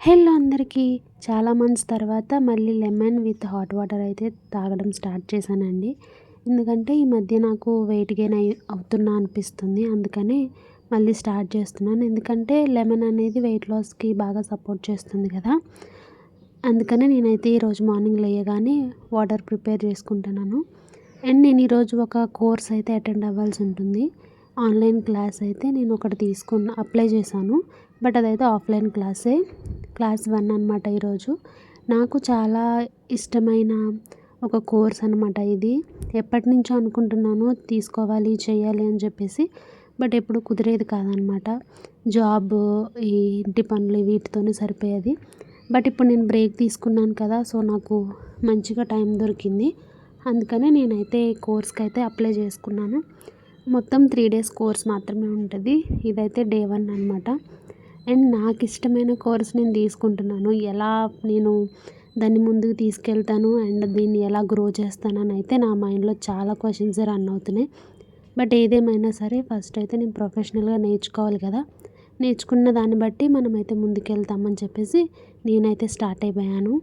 Hello అందరికీ. చాలా months తర్వాత మళ్ళీ లెమన్ విత్ హాట్ వాటర్ అయితే తాగడం స్టార్ట్ చేశానండి. ఎందుకంటే ఈ మధ్య నాకు వెయిట్ గెయిన్ అవుతున్నా అనిపిస్తుంది. అందుకనే మళ్ళీ స్టార్ట్ చేస్తున్నాను. ఎందుకంటే లెమన్ అనేది వెయిట్ లాస్‌కి బాగా సపోర్ట్ చేస్తుంది కదా! అందుకనే నేనైతే ఈరోజు మార్నింగ్ లేయగానే వాటర్ ప్రిపేర్ చేసుకుంటున్నాను. అండ్ నేను ఈరోజు ఒక కోర్స్ అయితే అటెండ్ అవ్వాల్సి ఉంటుంది. ఆన్లైన్ క్లాస్ అయితే నేను ఒకటి అప్లై చేశాను. బట్ అదైతే ఆఫ్లైన్ క్లాసే. క్లాస్ 1 అనమాట ఈరోజు. నాకు చాలా ఇష్టమైన ఒక కోర్స్ అనమాట ఇది. ఎప్పటినుంచో అనుకుంటున్నాను తీసుకోవాలి, చేయాలి అని చెప్పేసి. బట్ ఎప్పుడు కుదిరేది కాదనమాట. జాబ్, ఈ ఇంటి పనులు వీటితోనే సరిపోయేది. బట్ ఇప్పుడు నేను బ్రేక్ తీసుకున్నాను కదా! సో, నాకు మంచిగా టైం దొరికింది. అందుకనే నేనైతే కోర్స్‌కి అయితే అప్లై చేసుకున్నాను. మొత్తం 3 డేస్ కోర్స్ మాత్రమే ఉంటది. ఇదైతే డే 1 అనమాట. అండ్ నాకిష్టమైన కోర్స్ నేను తీసుకుంటున్నాను. ఎలా నేను దాన్ని ముందుకు తీసుకెళ్తాను అండ్ దీన్ని ఎలా గ్రో చేస్తానని అయితే నా మైండ్‌లో చాలా క్వెషన్స్ రన్ అవుతున్నాయి. బట్ ఏదేమైనా సరే ఫస్ట్ అయితే నేను ప్రొఫెషనల్‌గా నేర్చుకోవాలి కదా! నేర్చుకున్న దాన్ని బట్టి మనమైతే ముందుకెళ్తామని చెప్పేసి నేనైతే స్టార్ట్ అయిపోయాను.